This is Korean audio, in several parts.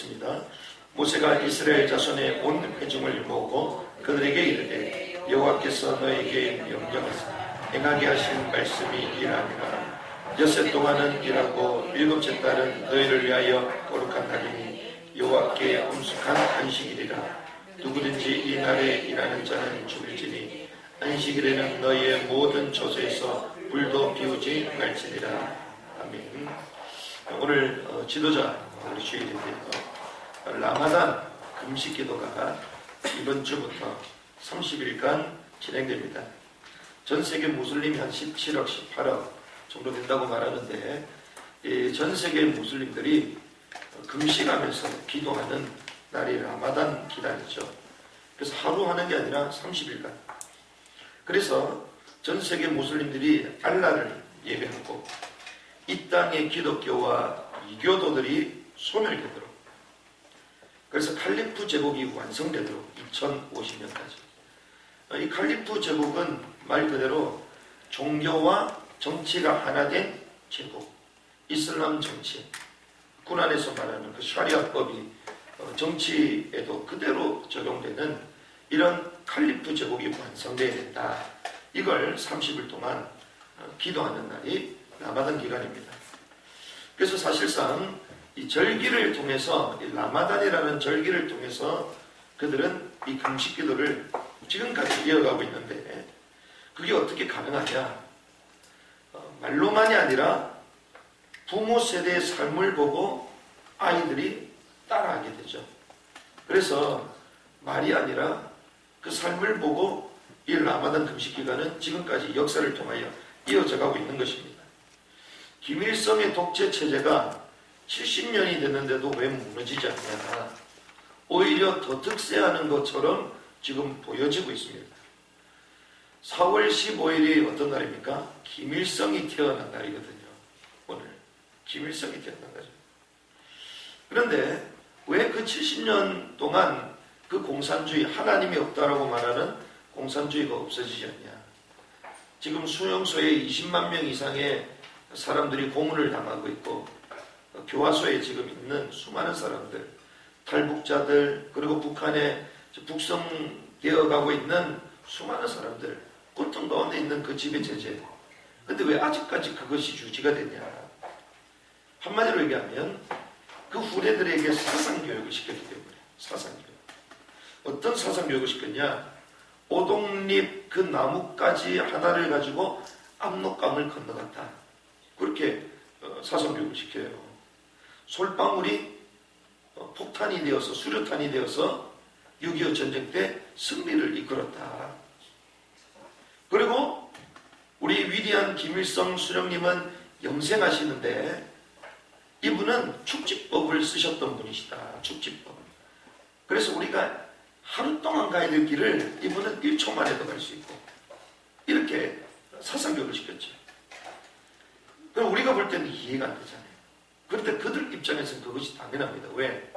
읽겠습니다. 모세가 이스라엘 자손의 온 회중을 모으고 그들에게 이르되 여호와께서 너에게 명령하사 행하게 하신 말씀이 이러하니라. 엿새 동안은 일하고 일곱째 달은 너희를 위하여 거룩한 날이니 여호와께 엄숙한 안식일이라. 누구든지 이 날에 일하는 자는 죽을지니 안식일에는 너희의 모든 처소에서 불도 피우지 말지니라. 아멘. 오늘 지도자 우리 주일인데요. 라마단 금식 기도가 이번 주부터 30일간 진행됩니다. 전 세계 무슬림이 한 17억, 18억 정도 된다고 말하는데 전 세계 무슬림들이 금식하면서 기도하는 날이 라마단 기간이죠. 그래서 하루 하는 게 아니라 30일간. 그래서 전 세계 무슬림들이 알라를 예배하고 이 땅의 기독교와 이교도들이 소멸되도록, 그래서 칼리프 제국이 완성되도록 2050년까지. 이 칼리프 제국은 말 그대로 종교와 정치가 하나 된 제국, 이슬람 정치, 쿠란에서 말하는 그 샤리아법이 정치에도 그대로 적용되는 이런 칼리프 제국이 완성되어야 된다. 이걸 30일 동안 기도하는 날이 라마단 기간입니다. 그래서 사실상 이 절기를 통해서, 이 라마단이라는 절기를 통해서 그들은 이 금식 기도를 지금까지 이어가고 있는데, 그게 어떻게 가능하냐? 말로만이 아니라 부모 세대의 삶을 보고 아이들이 따라하게 되죠. 그래서 말이 아니라 그 삶을 보고 이 라마단 금식 기간은 지금까지 역사를 통하여 이어져 가고 있는 것입니다. 김일성의 독재 체제가 70년이 됐는데도 왜 무너지지 않냐? 오히려 더 득세하는 것처럼 지금 보여지고 있습니다. 4월 15일이 어떤 날입니까? 김일성이 태어난 날이거든요. 오늘 김일성이 태어난 날이죠. 그런데 왜 그 70년 동안 그 공산주의, 하나님이 없다라고 말하는 공산주의가 없어지지 않냐? 지금 수용소에 20만 명 이상의 사람들이 고문을 당하고 있고, 교화소에 지금 있는 수많은 사람들, 탈북자들, 그리고 북한에 북송되어 가고 있는 수많은 사람들, 고통 가운데 있는 그 지배 체제. 근데 왜 아직까지 그것이 유지가 되냐? 한마디로 얘기하면 그 후대들에게 사상교육을 시켰기 때문에. 사상교육. 어떤 사상교육을 시켰냐? 오동잎 그 나뭇가지 하나를 가지고 압록강을 건너갔다. 그렇게 사상교육을 시켜요. 솔방울이 폭탄이 되어서, 수류탄이 되어서 6.25 전쟁 때 승리를 이끌었다. 그리고 우리 위대한 김일성 수령님은 영생하시는데 이분은 축지법을 쓰셨던 분이시다. 축지법. 그래서 우리가 하루 동안 가야 될 길을 이분은 1초 만에도 갈 수 있고, 이렇게 사상교육을 시켰죠. 그럼 우리가 볼 때는 이해가 안 되잖아요. 그런데 그들 입장에서는 그것이 당연합니다. 왜?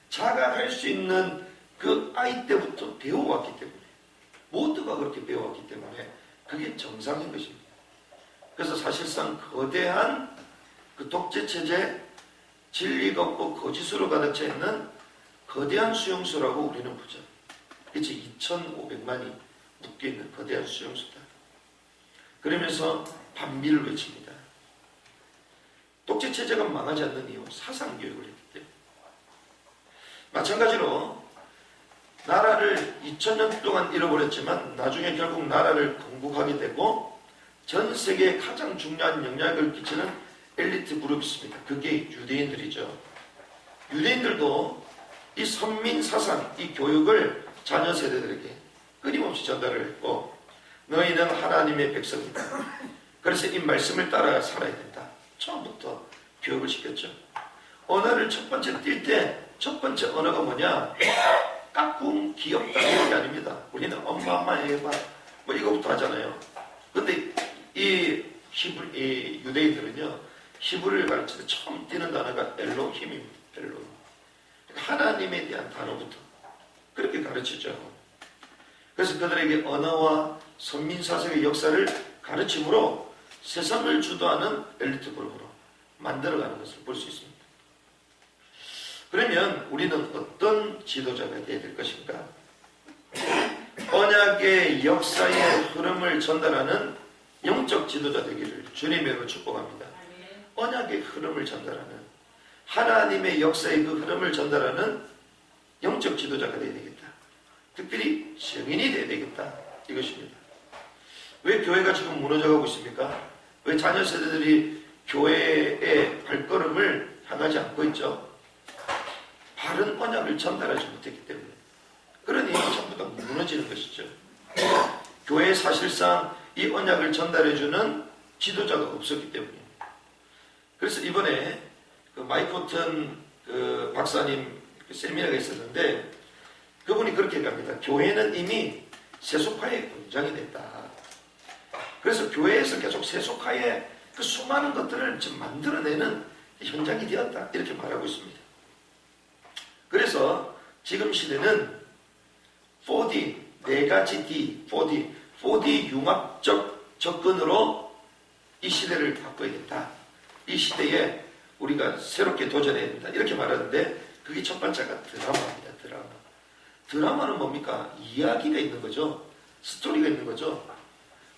자가 할 수 있는 그 아이 때부터 배워왔기 때문에, 모두가 그렇게 배워왔기 때문에 그게 정상인 것입니다. 그래서 사실상 거대한 그 독재체제, 진리가 없고 거짓으로 가득 차 있는 거대한 수용소라고 우리는 보죠. 그치? 2,500만이 묶여있는 거대한 수용소다. 그러면서 반미를 외칩니다. 독재체제가 망하지 않는 이유, 사상교육을 했기 때문에. 마찬가지로 나라를 2000년 동안 잃어버렸지만 나중에 결국 나라를 건국하게 되고 전 세계에 가장 중요한 영향을 끼치는 엘리트 그룹이 있습니다. 그게 유대인들이죠. 유대인들도 이 선민 사상, 이 교육을 자녀 세대들에게 끊임없이 전달을 했고, 너희는 하나님의 백성이다. 그래서 이 말씀을 따라 살아야 된다. 처음부터 교육을 시켰죠. 언어를 첫 번째 띌 때 첫 번째 언어가 뭐냐? 까꿍, 귀엽다, 이런 게 아닙니다. 우리는 엄마 해봐, 뭐 이거부터 하잖아요. 근데 이 유대인들은요, 히브리를 가르칠 때 처음 띄는 단어가 엘로힘입니다. 엘로힘. 하나님에 대한 단어부터 그렇게 가르치죠. 그래서 그들에게 언어와 선민사색의 역사를 가르침으로 세상을 주도하는 엘리트 그룹으로 만들어가는 것을 볼 수 있습니다. 그러면 우리는 어떤 지도자가 되어야 될 것인가? 언약의 역사의 흐름을 전달하는 영적 지도자 되기를 주님으로 축복합니다. 언약의 흐름을 전달하는, 하나님의 역사의 그 흐름을 전달하는 영적 지도자가 되어야 되겠다. 특별히 성인이 되어야 되겠다. 이것입니다. 왜 교회가 지금 무너져가고 있습니까? 왜 자녀 세대들이 교회의 발걸음을 향하지 않고 있죠? 바른 언약을 전달하지 못했기 때문에. 그러니 전부 다 무너지는 것이죠. 교회에 사실상 이 언약을 전달해주는 지도자가 없었기 때문입니다. 그래서 이번에 그 마이코튼 그 박사님 그 세미나가 있었는데 그분이 그렇게 갑니다. 교회는 이미 세속화의 권장이 됐다. 그래서 교회에서 계속 세속화의 그 수많은 것들을 지금 만들어내는 현장이 되었다. 이렇게 말하고 있습니다. 그래서 지금 시대는 4D, 네 가지 D, 4D 융합적 접근으로 이 시대를 바꿔야겠다. 이 시대에 우리가 새롭게 도전해야 된다. 이렇게 말하는데 그게 첫 번째가 드라마입니다. 드라마는 뭡니까? 이야기가 있는 거죠. 스토리가 있는 거죠.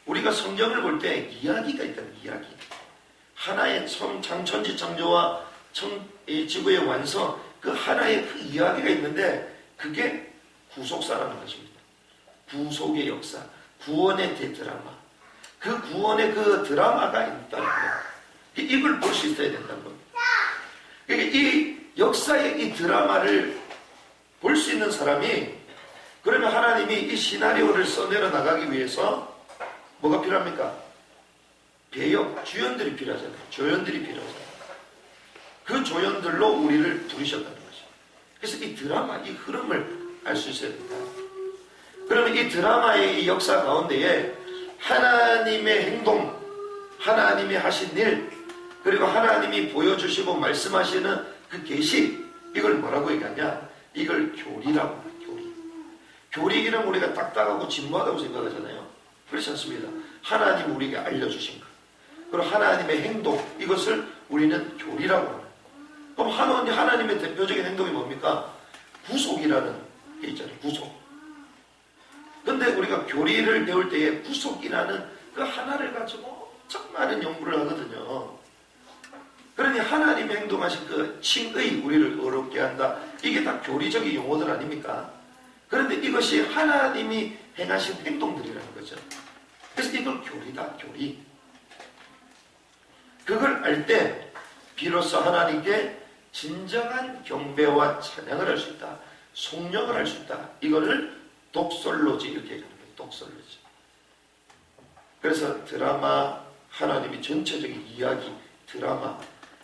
우리가 성경을 볼 때 이야기가 있다는 이야기. 하나의 창천지 창조와 지구의 완성, 그 하나의 그 이야기가 있는데 그게 구속사라는 것입니다. 구속의 역사, 구원의 대드라마. 그 구원의 그 드라마가 있다는 거예요. 이걸 볼 수 있어야 된다는 겁니다. 그러니까 이 역사의 이 드라마를 볼 수 있는 사람이, 그러면 하나님이 이 시나리오를 써내려 나가기 위해서 뭐가 필요합니까? 배역, 주연들이 필요하잖아요. 조연들이 필요하잖아요. 그 조연들로 우리를 부르셨다는 거죠. 그래서 이 드라마, 이 흐름을 알 수 있어야 된다. 그러면 이 드라마의 이 역사 가운데에 하나님의 행동, 하나님이 하신 일, 그리고 하나님이 보여주시고 말씀하시는 그 계시, 이걸 뭐라고 얘기하냐? 이걸 교리라고 합니다. 교리 이름 우리가 딱딱하고 진부하다고 생각하잖아요. 그렇지 않습니다. 하나님 우리에게 알려주신 것, 그리고 하나님의 행동, 이것을 우리는 교리라고 합니다. 그럼 하나님의 대표적인 행동이 뭡니까? 구속이라는 게 있잖아요. 구속. 근데 우리가 교리를 배울 때에 구속이라는 그 하나를 가지고 엄청 많은 연구를 하거든요. 그러니 하나님의 행동하신 그 칭의, 우리를 어렵게 한다. 이게 다 교리적인 용어들 아닙니까? 그런데 이것이 하나님이 행하신 행동들이라는 거죠. 그래서 이걸 교리다, 교리. 그걸 알 때 비로소 하나님께 진정한 경배와 찬양을 할 수 있다. 송영을 할 수 있다. 이거를 독설로지 이렇게 얘기하는 거예요. 독설로지. 그래서 드라마, 하나님의 전체적인 이야기, 드라마,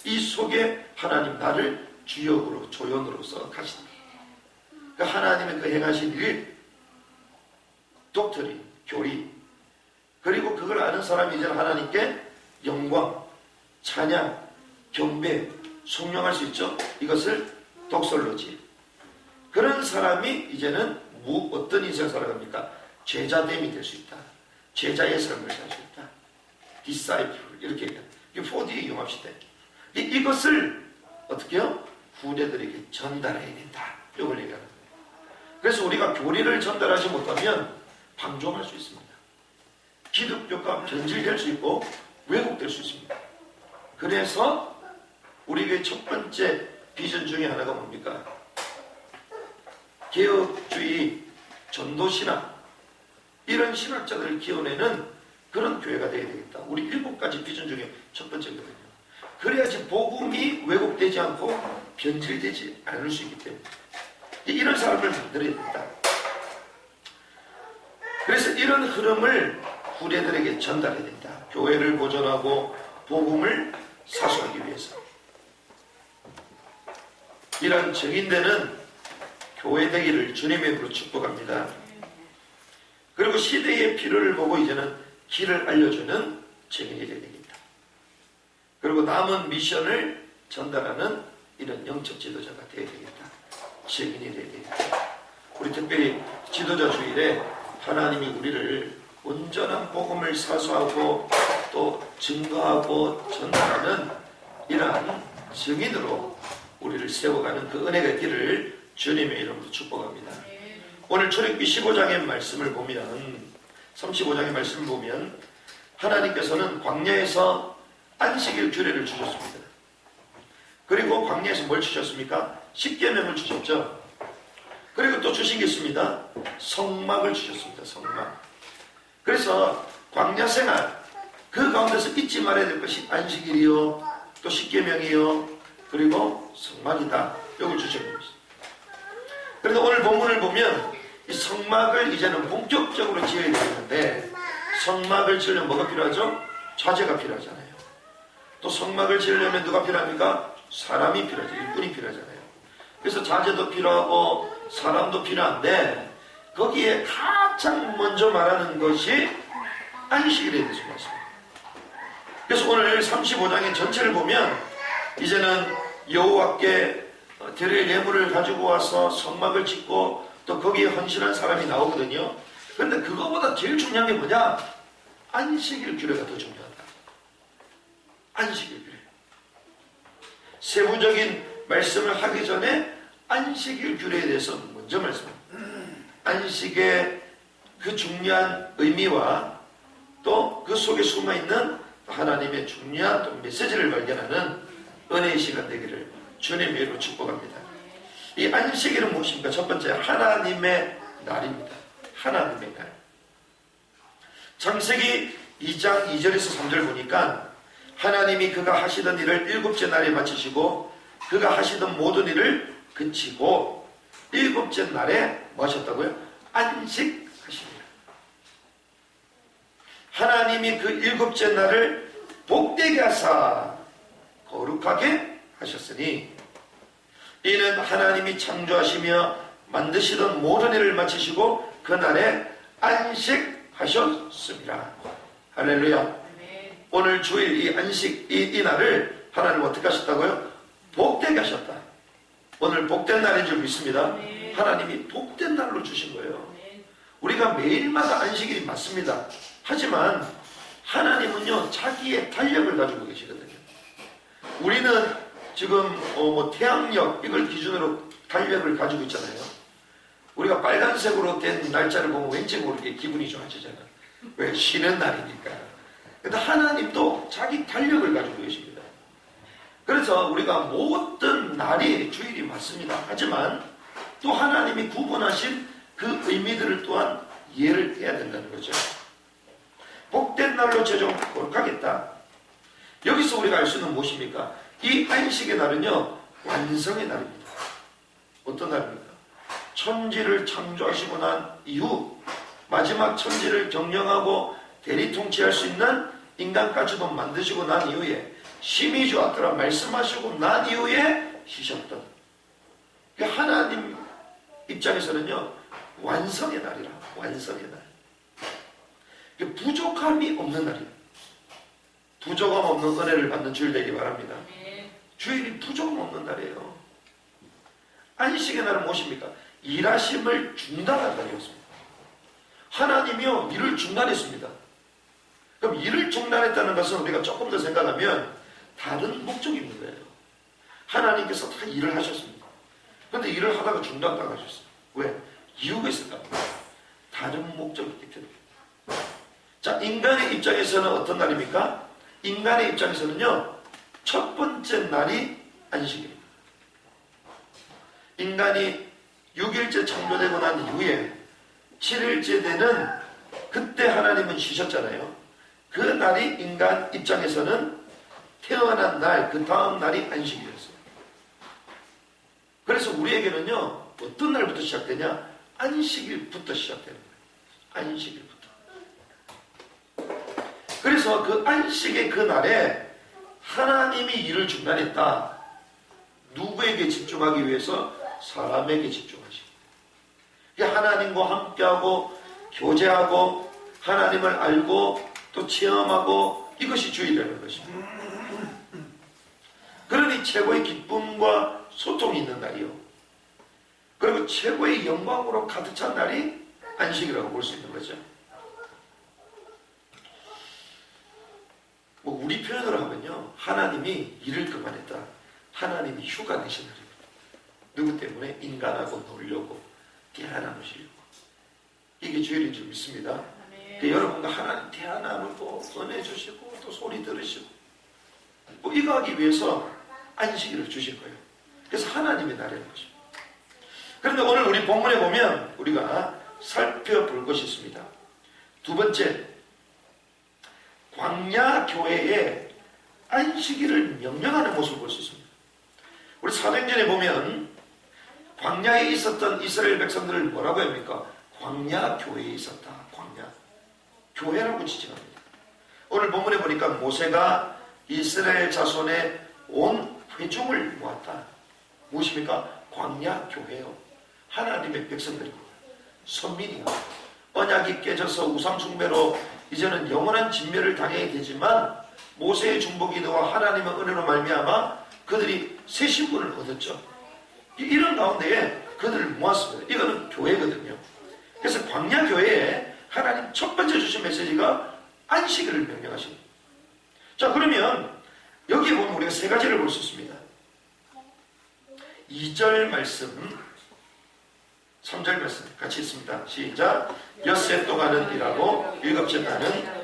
이 속에 하나님 나를 주역으로, 조연으로서 가신다. 그 하나님의 그 행하신 일, 독트린, 교리, 그리고 그걸 아는 사람이 이제 하나님께 영광, 찬양, 경배, 송영할 수 있죠. 이것을 독설로지. 그런 사람이 이제는 어떤 인생을 살아갑니까? 제자됨이 될 수 있다. 제자의 삶을 살 수 있다. 디사이플, 이렇게 얘기합니다. 이게 4D의 융합시대. 이것을 어떻게 해요? 후대들에게 전달해야 된다. 이걸 얘기하는 거예요. 그래서 우리가 교리를 전달하지 못하면 방종할 수 있습니다. 기독교가 변질될 수 있고 왜곡될 수 있습니다. 그래서 우리의 첫 번째 비전 중에 하나가 뭡니까? 개혁주의, 전도신학, 이런 신학자들을 키워내는 그런 교회가 되어야 되겠다. 우리 7가지 비전 중에 첫 번째거든요. 그래야지 복음이 왜곡되지 않고 변질되지 않을 수 있기 때문에 이런 사람을 만들어야 된다. 그래서 이런 흐름을 후대들에게 전달해야 된다. 교회를 보존하고 복음을 사수하기 위해서. 이런 증인되는 교회 되기를 주님의 이름으로 축복합니다. 그리고 시대의 필요를 보고 이제는 길을 알려주는 증인이 되어야 되겠다. 그리고 남은 미션을 전달하는 이런 영적 지도자가 되어야 되겠다. 증인이 되어야 되겠다. 우리 특별히 지도자 주일에 하나님이 우리를 온전한 복음을 사수하고 또 증거하고 전달하는 이러한 증인으로 우리를 세워가는 그 은혜가 있기를 주님의 이름으로 축복합니다. 오늘 출애굽기 15장의 말씀을 보면 35장의 말씀을 보면 하나님께서는 광야에서 안식일 규례를 주셨습니다. 그리고 광야에서 뭘 주셨습니까? 십계명을 주셨죠. 그리고 또 주신 게 있습니다. 성막을 주셨습니다. 성막. 그래서 광야 생활 그 가운데서 잊지 말아야 될 것이 안식일이요, 또 십계명이요, 그리고 성막이다. 이걸 주셨습니다. 그래서 오늘 본문을 보면 이 성막을 이제는 본격적으로 지어야 되는데, 성막을 지으려면 뭐가 필요하죠? 자재가 필요하잖아요. 또 성막을 지으려면 누가 필요합니까? 사람이 필요하죠. 일꾼이 필요하잖아요. 그래서 자재도 필요하고 사람도 필요한데, 거기에 가장 먼저 말하는 것이 안식일에 대해서 말씀입니다. 그래서 오늘 35장의 전체를 보면 이제는 여호와께 드릴 예물을 가지고 와서 성막을 짓고 또 거기에 헌신한 사람이 나오거든요. 그런데 그거보다 제일 중요한 게 뭐냐? 안식일 규례가 더 중요하다. 안식일 규례. 세부적인 말씀을 하기 전에 안식일 규례에 대해서 먼저 말씀합니다. 안식의 그 중요한 의미와 또 그 속에 숨어있는 하나님의 중요한 또 메시지를 발견하는 은혜의 시간 되기를 주님의 이름으로 축복합니다. 이 안식일은 무엇입니까? 첫 번째, 하나님의 날입니다. 하나님의 날. 창세기 2장 2절에서 3절 보니까 하나님이 그가 하시던 일을 일곱째 날에 마치시고 그가 하시던 모든 일을 그치고 일곱째 날에 뭐 하셨다고요? 안식하십니다. 하나님이 그 일곱째 날을 복되게 하사 거룩하게 하셨으니 이는 하나님이 창조하시며 만드시던 모든 일을 마치시고 그날에 안식하셨습니다. 할렐루야. 오늘 주일 이 안식 이 날을 하나님 어떻게 하셨다고요? 복되게 하셨다. 오늘 복된 날인 줄 믿습니다. 하나님이 복된 날로 주신 거예요. 우리가 매일마다 안식일이 맞습니다. 하지만 하나님은요 자기의 달력을 가지고 계시거든요. 우리는 지금 태양력 이걸 기준으로 달력을 가지고 있잖아요. 우리가 빨간색으로 된 날짜를 보면 왠지 모르게 기분이 좋아지잖아요. 왜? 쉬는 날이니까. 근데 하나님도 자기 달력을 가지고 계십니다. 그래서 우리가 모든 날이 주일이 맞습니다. 하지만 또 하나님이 구분하신 그 의미들을 또한 이해를 해야 된다는 거죠. 복된 날로 제정 거룩하겠다. 여기서 우리가 알 수 있는 무엇입니까? 이 안식의 날은요 완성의 날입니다. 어떤 날입니까? 천지를 창조하시고 난 이후 마지막 천지를 경영하고 대리 통치할 수 있는 인간까지도 만드시고 난 이후에 심히 좋았더라 말씀하시고 난 이후에 쉬셨던 하나님 입장에서는요 완성의 날이라. 완성의 날. 부족함이 없는 날이에요. 부족함 없는 은혜를 받는 주일 되기 바랍니다. 주일이 부족함 없는 날이에요. 안식의 날은 무엇입니까? 일하심을 중단한 날이었습니다. 하나님이요 일을 중단했습니다. 그럼 일을 중단했다는 것은 우리가 조금 더 생각하면 다른 목적이 있는 거예요. 하나님께서 다 일을 하셨습니다. 그런데 일을 하다가 중단당하셨어요. 왜? 이유가 있을까? 다른 목적이 있기 때문에. 자, 인간의 입장에서는 어떤 날입니까? 인간의 입장에서는요 첫 번째 날이 안식입니다. 인간이 6일째 창조되고 난 이후에 7일째 되는 그때 하나님은 쉬셨잖아요. 그 날이 인간 입장에서는 태어난 날, 그 다음 날이 안식이었어요. 그래서 우리에게는요 어떤 날부터 시작되냐? 안식일부터 시작되는 거예요. 안식일부터. 그래서 그 안식의 그 날에 하나님이 일을 중단했다. 누구에게 집중하기 위해서? 사람에게 집중하시고 하나님과 함께하고 교제하고 하나님을 알고 또 체험하고 이것이 주일이라는 것입니다. 그러니 최고의 기쁨과 소통이 있는 날이요. 그리고 최고의 영광으로 가득 찬 날이 안식이라고 볼 수 있는 거죠. 우리 표현으로 하면요 하나님이 일을 그만했다. 하나님이 휴가 내신 날입니다. 누구 때문에? 인간하고 놀려고, 대하나누시려고. 이게 주일인 줄 믿습니다. 여러분과 하나님 대하나를 또 꺼내주시고 또 소리 들으시고 뭐 이거 하기 위해서 안식일을 주신 거예요. 그래서 하나님의 날이라는 것입니다. 그런데 오늘 우리 본문에 보면 우리가 살펴볼 것이 있습니다. 두 번째, 광야 교회에 안식일을 명령하는 모습을 볼 수 있습니다. 우리 사도행전에 보면 광야에 있었던 이스라엘 백성들을 뭐라고 합니까? 광야 교회에 있었다. 광야 교회라고 지칭합니다. 오늘 본문에 보니까 모세가 이스라엘 자손의 온 회중을 모았다. 무엇입니까? 광야 교회요. 하나님의 백성들이고 선민이요. 언약이 깨져서 우상숭배로 이제는 영원한 진멸을 당해야 되지만 모세의 중보기도와 하나님의 은혜로 말미암아 그들이 새 신분을 얻었죠. 이런 가운데에 그들을 모았습니다. 이거는 교회거든요. 그래서 광야 교회에 하나님 첫 번째 주신 메시지가 안식일을 명령하십니다. 자, 그러면 여기에 보면 우리가 세 가지를 볼 수 있습니다. 2절 말씀, 3절 말씀 같이 있습니다. 시작. 엿새 동안은 일하고 일곱째 날은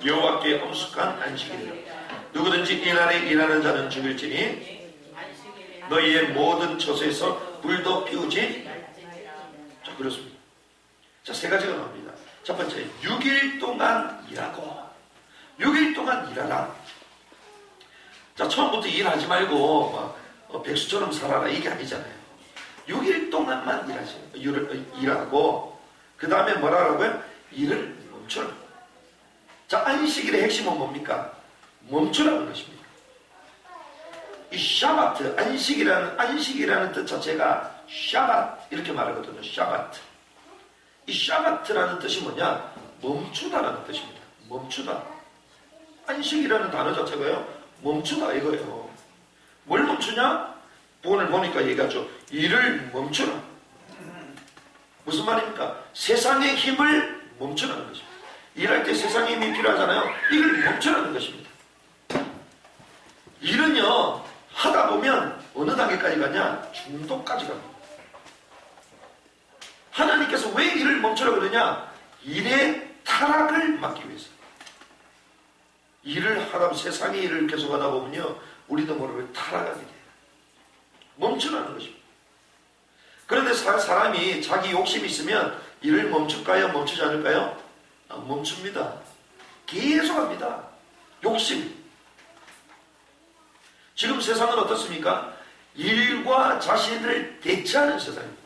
여호와께 엄숙한 안식일이라. 누구든지 이날에 일하는 자는 죽일지니 너희의 모든 처소에서 불도 피우지. 자, 그렇습니다. 자, 세 가지가 나옵니다. 첫 번째, 6일 동안 일하고. 6일 동안 일하라. 자, 처음부터 일하지 말고 백수처럼 살아라 이게 아니잖아요. 6일 동안만 일하고 그 다음에 뭐라고요? 일을 멈추라. 자, 안식일의 핵심은 뭡니까? 멈추라는 것입니다. 이 샤바트, 안식이라는 뜻 자체가 샤바트 이렇게 말하거든요. 샤바트. 이 샤바트라는 뜻이 뭐냐? 멈추다라는 뜻입니다. 멈추다. 안식이라는 단어 자체가요, 멈추다 이거예요. 뭘 멈추냐? 오늘 보니까 얘기하죠. 일을 멈추라. 무슨 말입니까? 세상의 힘을 멈추라는 것입니다. 일할 때 세상의 힘이 필요하잖아요. 이걸 멈추라는 것입니다. 일은요, 하다 보면 어느 단계까지 가냐? 중독까지 갑니다. 하나님께서 왜 일을 멈추라 그러냐? 일의 타락을 막기 위해서. 일을 하다 보면 세상의 일을 계속 하다 보면요, 우리도 모르게 타락하게 돼요. 멈추라는 것입니다. 그런데 사람이 자기 욕심이 있으면 일을 멈출까요? 멈추지 않을까요? 멈춥니다. 계속 합니다. 욕심. 지금 세상은 어떻습니까? 일과 자신을 대체하는 세상입니다.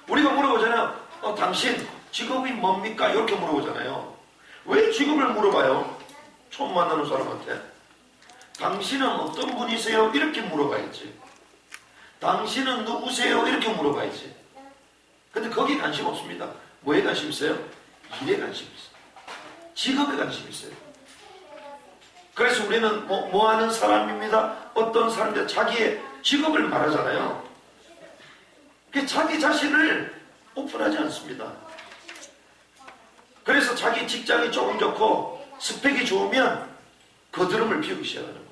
우리가 물어보잖아요. 당신 직업이 뭡니까? 이렇게 물어보잖아요. 왜 직업을 물어봐요? 처음 만나는 사람한테. 당신은 어떤 분이세요? 이렇게 물어봐야지. 당신은 누구세요? 이렇게 물어봐야지. 근데 거기에 관심 없습니다. 뭐에 관심 있어요? 일에 관심 있어요. 직업에 관심 있어요. 그래서 우리는 뭐 하는 사람입니다. 어떤 사람입니다. 자기의 직업을 말하잖아요. 자기 자신을 오픈하지 않습니다. 그래서 자기 직장이 조금 좋고 스펙이 좋으면 거드름을 피우기 시작하는 거예요.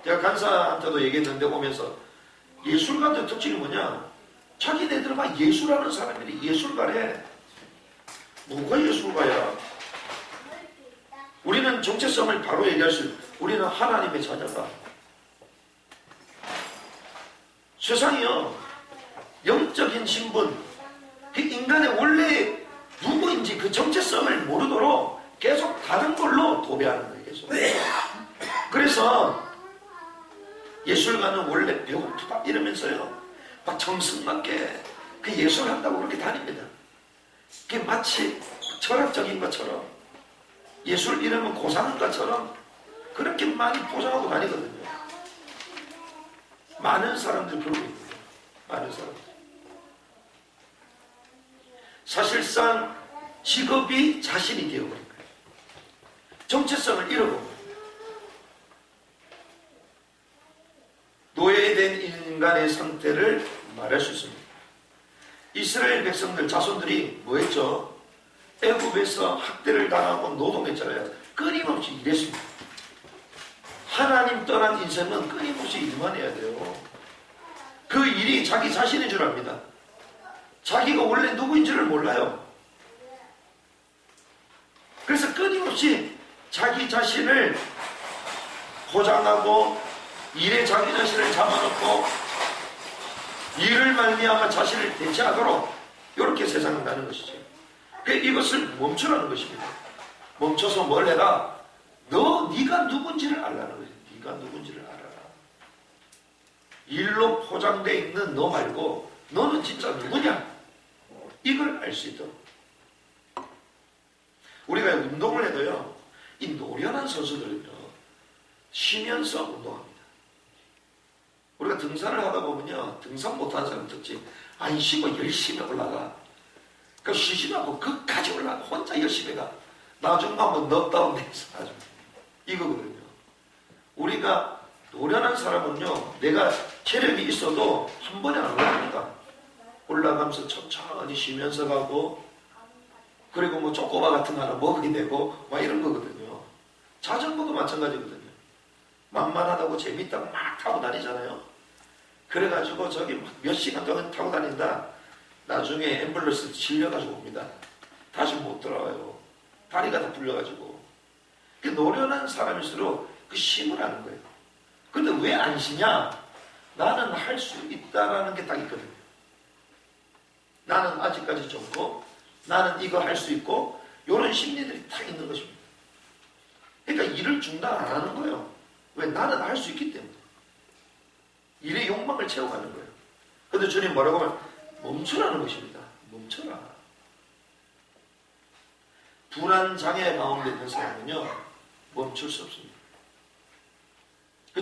제가 간사한테도 얘기했는데 오면서 예술가들 특징이 뭐냐? 자기네들 막 예술하는 사람들이 예술가래. 뭐가 예술가야? 우리는 정체성을 바로 얘기할 수 있어요. 우리는 하나님의 자녀다. 세상이요, 영적인 신분, 그 인간의 원래 누구인지 그 정체성을 모르도록 계속 다른 걸로 도배하는 거예요. 계속. 그래서 예술가는 원래 배고프다 이러면서요, 막 정승맞게 그 예술한다고 그렇게 다닙니다. 그게 마치 철학적인 것처럼, 예술 이러면 고상한 것처럼 그렇게 많이 포장하고 다니거든요. 많은 사람들이 그러고 있는 거예요. 많은 사람들. 사실상 직업이 자신이 되어버린 거예요. 정체성을 잃어버린 거예요. 노예된 인간의 상태를 말할 수 있습니다. 이스라엘 백성들, 자손들이 뭐 했죠? 애굽에서 학대를 당하고 노동했잖아요. 끊임없이 일했습니다. 하나님 떠난 인생은 끊임없이 일만 해야 돼요. 그 일이 자기 자신인 줄 압니다. 자기가 원래 누구인지를 몰라요. 그래서 끊임없이 자기 자신을 포장하고 일에 자기 자신을 잡아놓고 일을 말미암아 자신을 대체하도록 이렇게 세상을 가는 것이죠. 이것을 멈추라는 것입니다. 멈춰서 뭘 해라? 네가 누군지를 알라는 거예요. 네가 누군지를 알아라. 일로 포장되어 있는 너 말고 너는 진짜 누구냐? 이걸 알 수 있도록. 우리가 운동을 해도요, 이 노련한 선수들은요, 쉬면서 운동합니다. 우리가 등산을 하다 보면요, 등산 못하는 사람 특징, 안 쉬고 열심히 올라가. 그러니까 쉬지 말고 끝까지 올라가. 혼자 열심히 가. 나중에 한번 넉다운 돼서 아주 이거거든요. 우리가 노련한 사람은요, 내가 체력이 있어도 한 번에 안 올라갑니다. 올라가면서 천천히 쉬면서 가고, 그리고 뭐 초코바 같은 거 하나 먹게 되고 막 이런 거거든요. 자전거도 마찬가지거든요. 만만하다고 재밌다고 막 타고 다니잖아요. 그래가지고 저기 막 몇 시간 동안 타고 다닌다. 나중에 앰뷸런스 실려가지고 옵니다. 다시 못 돌아와요. 다리가 다 풀려가지고. 그 노련한 사람일수록 그 힘을 하는 거예요. 근데 왜 안 쉬냐? 나는 할 수 있다라는 게 딱 있거든요. 나는 아직까지 좋고, 나는 이거 할 수 있고, 이런 심리들이 딱 있는 것입니다. 그러니까 일을 중단 안 하는 거예요. 왜? 나는 할 수 있기 때문에. 일의 욕망을 채워가는 거예요. 근데 주님 뭐라고 하면 멈추라는 것입니다. 멈춰라. 불안 장애 가운데 있는 사람은요, 멈출 수 없습니다.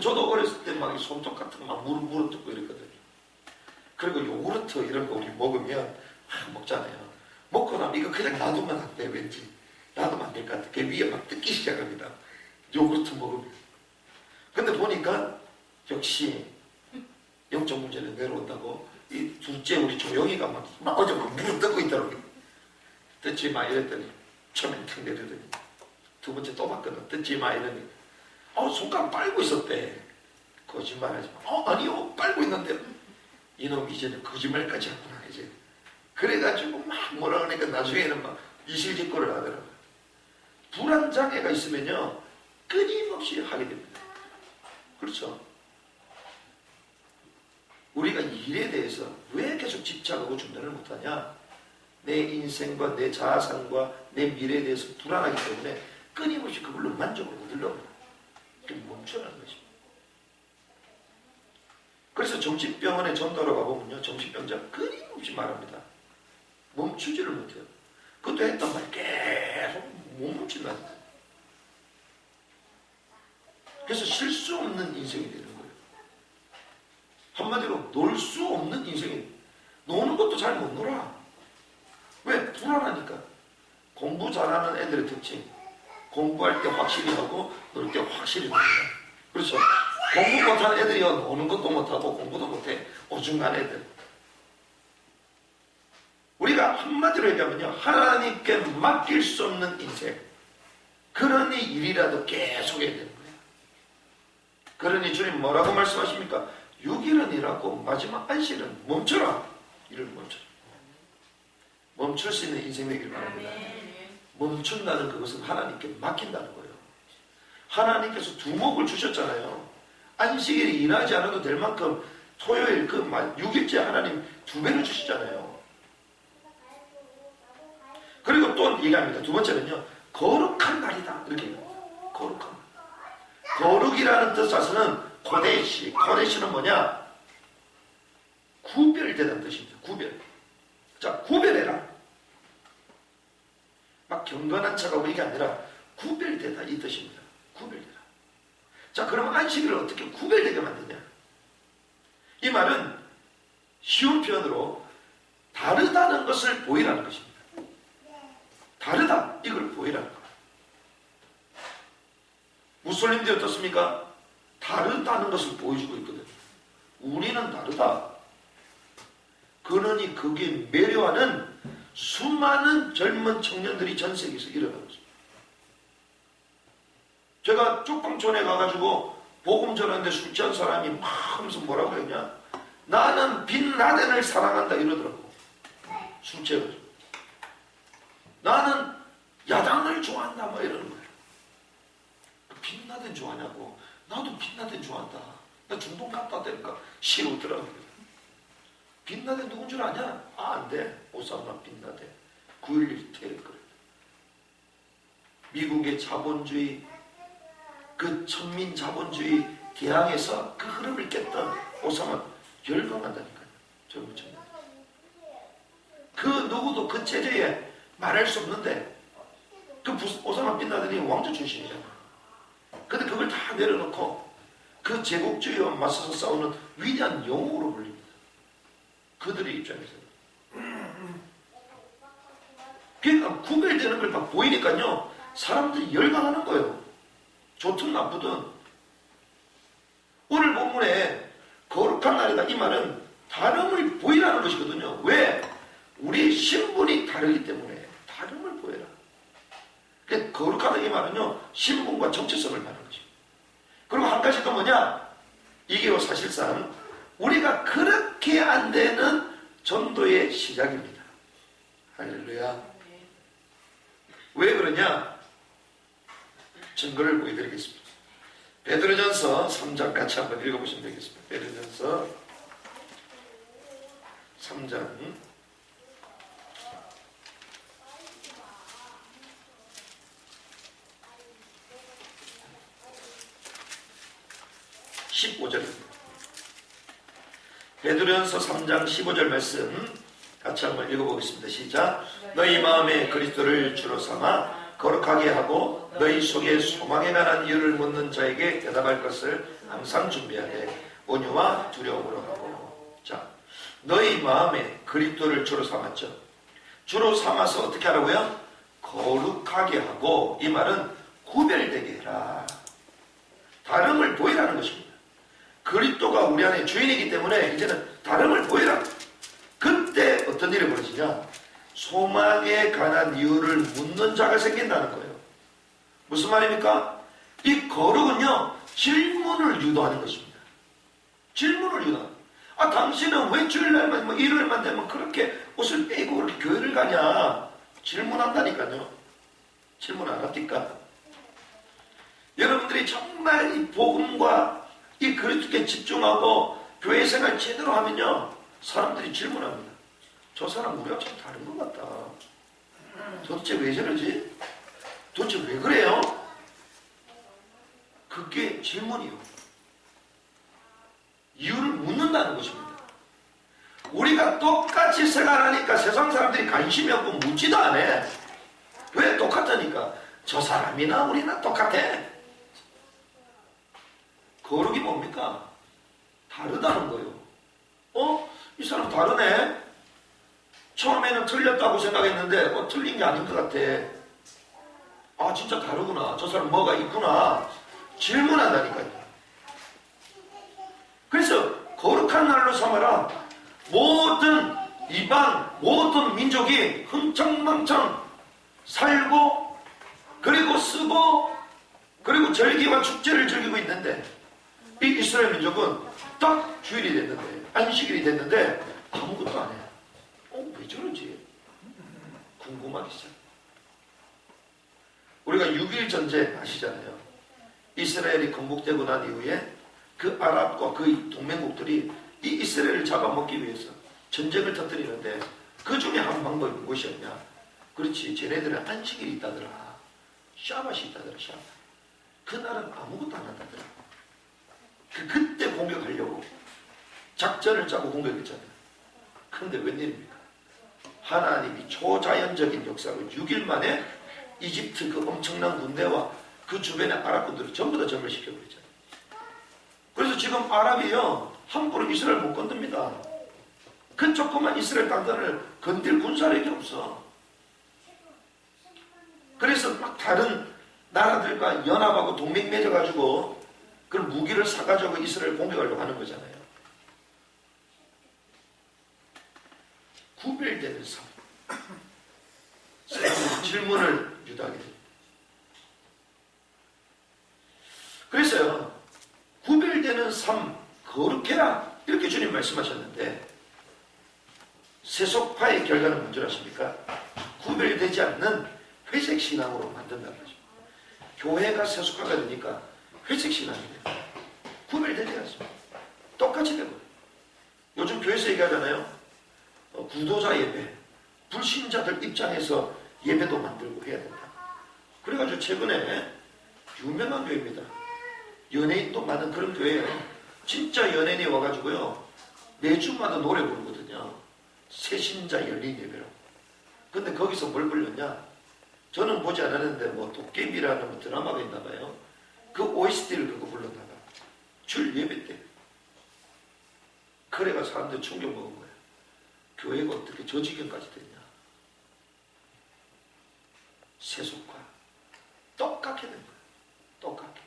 저도 어렸을 때 막 손톱 같은 거 막 무릎 뜯고 이랬거든요. 그리고 요구르트 이런 거 우리 먹으면 먹잖아요. 먹고 나면 이거 그냥 놔두면 안 돼. 왠지 놔두면 안 될 것 같아. 걔 위에 막 뜯기 시작합니다. 요구르트 먹으면. 근데 보니까 역시 영적 문제는 내려온다고 이 둘째 우리 조영이가 막 어제 막 무릎 뜯고 있더라고요. 뜯지 마 이랬더니 처음엔 탁 내리더니 두 번째 또 봤거든. 뜯지 마 이러니 손가락 빨고 있었대. 거짓말하지 마. 아니요 빨고 있는데 이놈 이제는 거짓말까지 하구나 이제. 그래가지고 막 뭐라 그러니까 나중에는 막 이실직고를 하더라고요. 불안장애가 있으면요 끊임없이 하게 됩니다. 그렇죠? 우리가 일에 대해서 왜 계속 집착하고 준비를 못하냐? 내 인생과 내 자산과 내 미래에 대해서 불안하기 때문에 끊임없이 그걸로 만족을 얻으려고 해요. 멈춰라는 것입니다. 그래서 정신병원에 전도하러 가보면요, 정신병자가 끊임없이 말합니다. 멈추지를 못해요. 그것도 했던 말 계속 못 멈춘다니까. 그래서 쉴 수 없는 인생이 되는 거예요. 한마디로 놀 수 없는 인생이. 노는 것도 잘 못 놀아. 왜? 불안하니까. 공부 잘하는 애들의 특징. 공부할 때 확실히 하고 놀 때 확실히 놉니다. 그렇죠? 공부 못하는 애들이요, 노는 것도 못하고 공부도 못해. 오중간 애들. 우리가 한마디로 얘기하면요, 하나님께 맡길 수 없는 인생. 그러니 일이라도 계속 해야 되는 거예요. 그러니 주님 뭐라고 말씀하십니까? 6일은 일하고 마지막 안식일은 멈춰라. 일을 멈춰라. 멈출 수 있는 인생 되기를 바랍니다. 멈춘다는 그것은 하나님께 맡긴다는 거예요. 하나님께서 두목을 주셨잖아요. 안식일이 일하지 않아도 될 만큼 토요일 6일째 하나님 2배를 주시잖아요. 그리고 또 얘기합니다. 두 번째는요, 거룩한 날이다. 이렇게 얘기합니다. 거룩한 날. 거룩이라는 뜻 자체는 코데시. 코데시는 뭐냐? 구별되다는 뜻입니다. 구별. 자, 구별해라. 막 경건한 척하고 이게 아니라 구별되다 이 뜻입니다. 구별되라. 자, 그럼 안식일을 어떻게 구별되게 만드냐? 이 말은 쉬운 표현으로 다르다는 것을 보이라는 것입니다. 다르다. 이걸 보이라는 거예요. 무슬림들이 어떻습니까? 다르다는 것을 보여주고 있거든요. 우리는 다르다. 그러니 거기에 매료하는 수많은 젊은 청년들이 전 세계에서 일어나고 있습니다. 제가 쪽방촌에 가가지고 복음 전하는데 술 취한 사람이 막 하면서 뭐라고 그랬냐? 나는 빈라덴을 사랑한다 이러더라고. 술 취해가지고. 나는 야당을 좋아한다 막 이러는 거예요. 빈라덴 좋아하냐고. 나도 빈라덴 좋아한다. 나 중동 갔다 왔다니까 싫어더라고요. 빈라덴 누군 줄 아냐? 아, 안 돼. 오사마 빈라덴. 9.11 테러 그래. 미국의 자본주의, 그 천민 자본주의 대항에서 그 흐름을 깼던 오사마 열광한다니까요. 젊은 청년. 그 누구도 그 체제에 말할 수 없는데 그 오사마 빈라덴이 왕조 출신이잖아. 근데 그걸 다 내려놓고 그 제국주의와 맞서서 싸우는 위대한 영웅으로 불립니다. 그들의 입장에서는. 그러니까 구별되는 걸 막 보이니까요. 사람들이 열광하는 거예요. 좋든 나쁘든. 오늘 본문에 거룩한 날이다 이 말은 다름을 보이라는 것이거든요. 왜? 우리 신분이 다르기 때문에 다름을 보여라. 그러니까 거룩하다 이 말은요. 신분과 정체성을 말하는 것이에요. 그리고 한 가지 또 뭐냐? 이게 사실상 우리가 그렇게 안 되는 전도의 시작입니다. 할렐루야. 왜 그러냐? 증거를 보여드리겠습니다. 베드로전서 3장 같이 한번 읽어보시면 되겠습니다. 베드로전서 3장 15절입니다. 베드로전서 3장 15절 말씀 같이 한번 읽어보겠습니다. 시작. 너희 마음에 그리스도를 주로 삼아 거룩하게 하고 너희 속에 소망에 관한 이유를 묻는 자에게 대답할 것을 항상 준비하되 온유와 두려움으로 하고. 자, 너희 마음에 그리스도를 주로 삼았죠. 주로 삼아서 어떻게 하라고요? 거룩하게 하고. 이 말은 구별되게 해라. 다름을 보이라는 것입니다. 그리스도가 우리 안에 주인이기 때문에 이제는 다름을 보이라. 그때 어떤 일이 벌어지냐? 소망에 관한 이유를 묻는 자가 생긴다는 거예요. 무슨 말입니까? 이 거룩은요, 질문을 유도하는 것입니다. 질문을 유도하는. 아, 당신은 왜 주일날만, 일요일만 되면 그렇게 옷을 빼고 그렇게 교회를 가냐? 질문한다니까요. 질문 안 합니까? 여러분들이 정말 이 복음과 이 그리스도께 집중하고 교회 생활 제대로 하면요, 사람들이 질문합니다. 저 사람 우리가 참 다른 것 같다. 도대체 왜 저러지? 도대체 왜 그래요? 그게 질문이요. 이유를 묻는다는 것입니다. 우리가 똑같이 생활하니까 세상 사람들이 관심이 없고 묻지도 않아. 왜? 똑같다니까. 저 사람이나 우리나 똑같아. 거룩이 뭡니까? 다르다는 거예요. 이 사람 다르네? 처음에는 틀렸다고 생각했는데 틀린 게 아닌 것 같아. 아, 진짜 다르구나. 저 사람 뭐가 있구나. 질문한다니까요. 그래서 거룩한 날로 삼아라. 모든 이방, 모든 민족이 흥청망청 살고 그리고 쓰고 그리고 절기와 축제를 즐기고 있는데 이 이스라엘 민족은 딱 주일이 됐는데 안식일이 됐는데 아무것도 안 해. 왜 저러지? 궁금하기 시작. 우리가 6.1 전쟁 아시잖아요. 이스라엘이 건국되고 난 이후에 그 아랍과 그 동맹국들이 이 이스라엘을 잡아먹기 위해서 전쟁을 터뜨리는데 그 중에 한 방법이 무엇이었냐? 그렇지, 쟤네들은 안식일이 있다더라. 샤밧이 있다더라. 샤밧. 그날은 아무것도 안 한다더라. 그때 공격하려고 작전을 짜고 공격했잖아요. 그런데 웬일입니까? 하나님이 초자연적인 역사로 6일 만에 이집트 그 엄청난 군대와 그 주변의 아랍군들을 전부 다 전멸시켜버렸잖아요. 그래서 지금 아랍이요, 함부로 이스라엘 못 건듭니다. 그 조그만 이스라엘 땅단을 건들 군사력이 없어. 그래서 막 다른 나라들과 연합하고 동맹 맺어가지고 그런 무기를 사가지고 이스라엘 공격하려고 하는 거잖아요. 구별되는 삶. 질문을 유도하게 됩니다. 그래서요, 구별해라 이렇게 주님 말씀하셨는데 세속화의 결과는 뭔지 아십니까? 구별되지 않는 회색 신앙으로 만든다는 거죠. 교회가 세속화가 되니까 회색 신앙이 돼요. 구별되지 않습니다. 똑같이 되고 요즘 교회에서 얘기하잖아요. 구도자 예배, 불신자들 입장에서 예배도 만들고 해야 된다. 그래가지고 최근에 유명한 교회입니다. 연예인도 많은 그런 교회예요. 진짜 연예인이 와가지고요 매주마다 노래 부르거든요. 새신자 열린 예배로. 근데 거기서 뭘 불렀냐? 저는 보지 않았는데 뭐 도깨비라는 뭐 드라마가 있나봐요. 그 OST를 그거 불렀나봐. 줄 예배 때. 그래가 사람들 충격 먹은 거예요. 교회가 어떻게 저 지경까지 됐냐? 세속화. 똑같게 된 거예요. 똑같게.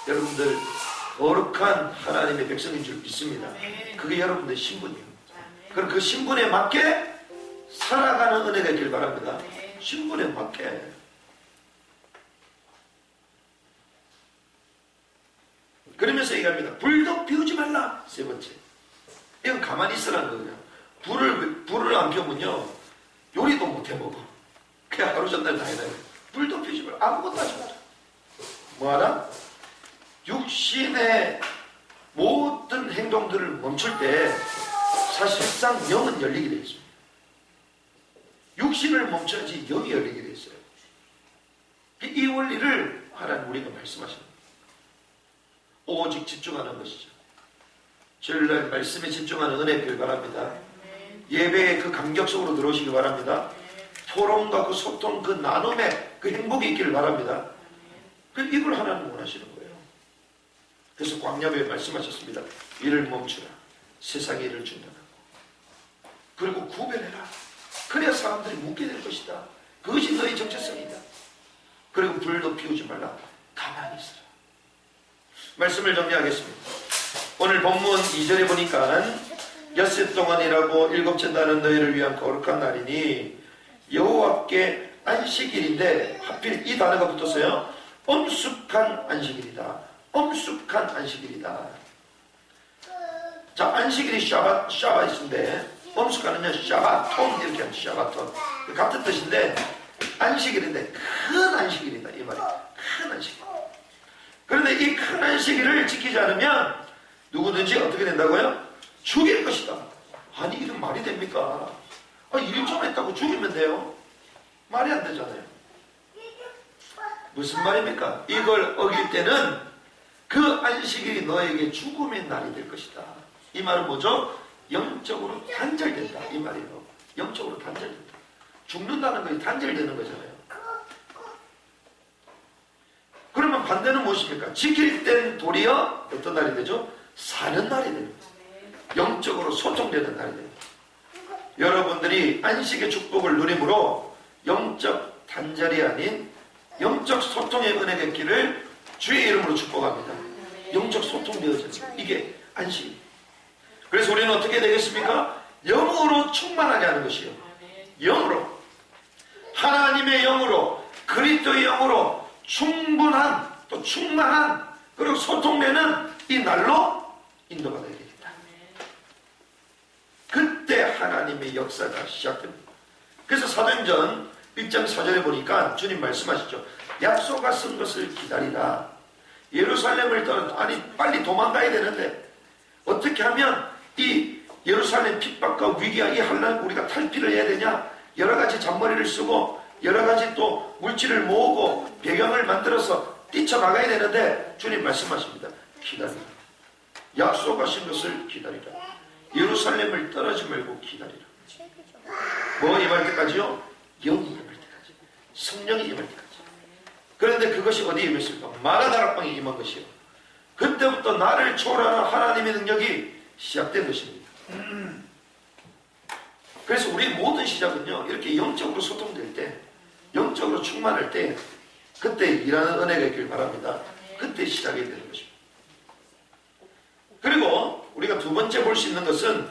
여러분들 거룩한 하나님의 백성인 줄 믿습니다. 그게 여러분들의 신분이에요. 그럼 그 신분에 맞게 살아가는 은혜가 있길 바랍니다. 신분에 맞게. 그러면서 얘기합니다. 불도 피우지 말라. 세 번째. 이건 가만히 있으라는 거예요. 불을 안 피우면요 요리도 못 해먹어. 그냥 하루 전날 다 해놔요. 불도 피우지 말라. 아무것도 하지 마라. 뭐하라? 육신의 모든 행동들을 멈출 때 사실상 영은 열리게 되어 있습니다. 육신을 멈춰야지 영이 열리게 되어 있어요. 이 원리를 하나님 우리가 말씀하십니다. 오직 집중하는 것이죠. 주일날 말씀에 집중하는 은혜 길 바랍니다. 예배의 그 감격 속으로 들어오시기 바랍니다. 토론과 그 소통, 그 나눔의 그 행복이 있기를 바랍니다. 이걸 하나님 원하시는 거예요. 그래서 광야에 말씀하셨습니다. 이를 멈추라. 세상에 이를 준다고. 그리고 구별해라. 그래야 사람들이 묻게 될 것이다. 그것이 너의 정체성이다. 그리고 불도 피우지 말라. 가만히 있으라. 말씀을 정리하겠습니다. 오늘 본문 2절에 보니까 엿새 동안 일하고 일곱째 날은 너희를 위한 거룩한 날이니 여호와께 안식일인데 하필 이 단어가 붙었어요. 엄숙한 안식일이다. 엄숙한 안식일이다. 자, 안식일이 샤바트인데 엄숙하는요 샤바톤 이렇게 하면 샤바톤 같은 뜻인데 안식일인데 큰 안식일이다 이 말이에요. 큰 안식일. 그런데 이 큰 안식일을 지키지 않으면 누구든지 어떻게 된다고요? 죽일 것이다. 아니 이건 말이 됩니까? 일 좀 했다고 죽이면 돼요? 말이 안 되잖아요. 무슨 말입니까? 이걸 어길 때는 그 안식일이 너에게 죽음의 날이 될 것이다. 이 말은 뭐죠? 영적으로 단절된다 이 말이에요. 영적으로 단절된다. 죽는다는 것이 단절되는 거잖아요. 그러면 반대는 무엇입니까? 지킬 땐 도리어 어떤 날이 되죠? 사는 날이 됩니다. 영적으로 소통되는 날이 됩니다. 여러분들이 안식의 축복을 누림으로 영적 단절이 아닌 영적 소통의 은혜가 있기를 주의 이름으로 축복합니다. 영적 소통되어지는 이게 안식입니다. 그래서 우리는 어떻게 되겠습니까? 영으로 충만하게 하는 것이요. 영으로. 하나님의 영으로, 그리스도의 영으로 충분한, 또 충만한, 그리고 소통되는 이 날로 인도받아야 되겠다. 그때 하나님의 역사가 시작됩니다. 그래서 사도행전 1장 4절에 보니까 주님 말씀하시죠. 약속하 쓴 것을 기다리라. 예루살렘을 떠나, 아니 빨리 도망가야 되는데 어떻게 하면 이 예루살렘 핍박과 위기와 이 환난 우리가 탈피를 해야 되냐? 여러 가지 잔머리를 쓰고 여러 가지 또 물질을 모으고 배경을 만들어서 뛰쳐나가야 되는데 주님 말씀하십니다. 기다리라. 약속하신 것을 기다리라. 예루살렘을 떠나지 말고 기다리라. 뭐 임할 때까지요? 영이 임할 때까지. 성령이 임할 때까지. 그런데 그것이 어디에 임했을까? 마가다락방에 임한 것이요. 그때부터 나를 초월하는 하나님의 능력이 시작된 것입니다. 그래서 우리 모든 시작은요 이렇게 영적으로 소통될 때, 영적으로 충만할 때 그때 일하는 은혜가 있길 바랍니다. 그때 시작이 되는 것입니다. 그리고 우리가 두 번째 볼 수 있는 것은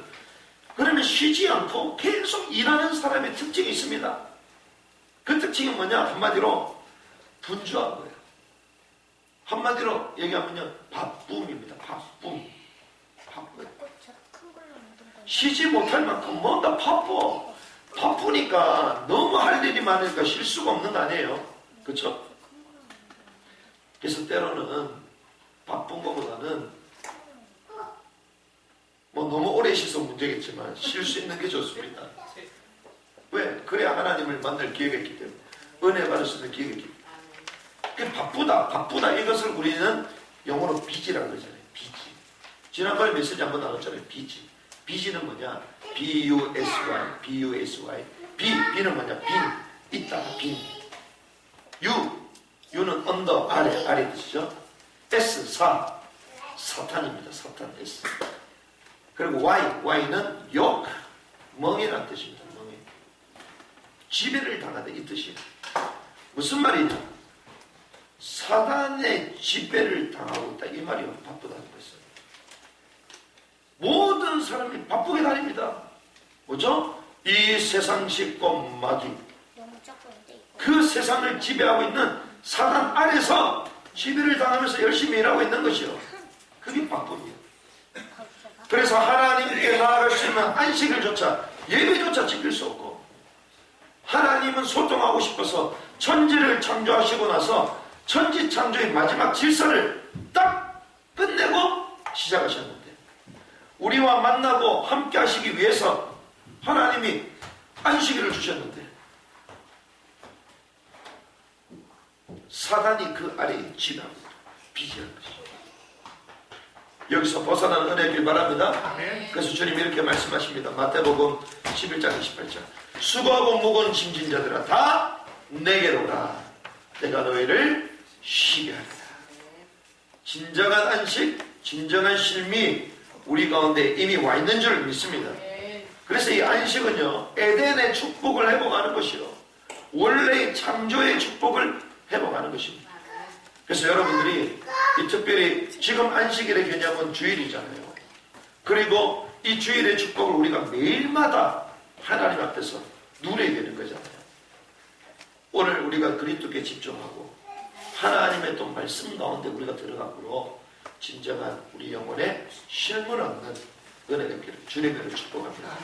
그러면 쉬지 않고 계속 일하는 사람의 특징이 있습니다. 그 특징이 뭐냐? 한마디로 분주한 거예요. 한마디로 얘기하면요, 바쁨입니다. 바쁨. 쉬지 못할 만큼 뭔가 바빠. 바쁘니까 너무 할 일이 많으니까 쉴 수가 없는 거 아니에요? 그렇죠? 그래서 때로는 바쁜 것보다는 뭐 너무 오래 쉬서 문제겠지만 쉴 수 있는 게 좋습니다. 왜? 그래야 하나님을 만날 기회가 있기 때문에, 은혜 받을 수 있는 기회가 있기 때문에. 바쁘다 이것을 우리는 영어로 비지라고 그러잖아요. 비지. 지난번에 메시지 한번 나눴잖아요. 비지. 비지는 뭐냐? B-U-S-Y. B-U-S-Y. B는 뭐냐? 빈. 있다. 빈. U는 언더. 아래 뜻이죠. S. 사탄입니다. 사탄. S. 그리고 Y는 욕. 멍이라는 뜻입니다. 멍이. 지배를 당하다 이 뜻이에요. 무슨 말이냐? 사단의 지배를 당하고 있다. 이 말이 바쁘다는 것은. 모든 사람이 바쁘게 다닙니다. 뭐죠? 이 세상식과 마귀. 그 세상을 지배하고 있는 사단 아래서 지배를 당하면서 열심히 일하고 있는 것이요. 그게 바쁨이에요. 그래서 하나님께 나아갈 수 있는 안식을 조차, 예배조차 지킬 수 없고, 하나님은 소통하고 싶어서 천지를 창조하시고 나서 천지 창조의 마지막 질서를 딱 끝내고 시작하셨는데, 우리와 만나고 함께 하시기 위해서 하나님이 안식일을 주셨는데, 사단이 그 아래에 지배하고 비지하는 것이죠. 여기서 벗어나는 은혜길 바랍니다. 그래서 주님이 이렇게 말씀하십니다. 마태복음 11장 28절. 수고하고 무거운 짐진 자들아 다 내게로 오라. 내가 너희를 쉬게 하리라. 진정한 안식, 진정한 쉼이 우리 가운데 이미 와 있는 줄 믿습니다. 그래서 이 안식은요, 에덴의 축복을 회복하는 것이요, 원래의 창조의 축복을 회복하는 것입니다. 그래서 여러분들이 이 특별히 지금 안식일의 개념은 주일이잖아요. 그리고 이 주일의 축복을 우리가 매일마다 하나님 앞에서 누려야 되는 거잖아요. 오늘 우리가 그리스도께 집중하고 하나님의 또 말씀 가운데 우리가 들어가므로 진정한 우리 영혼에 쉼을 얻는 은혜가 있기를 주님을 축복합니다.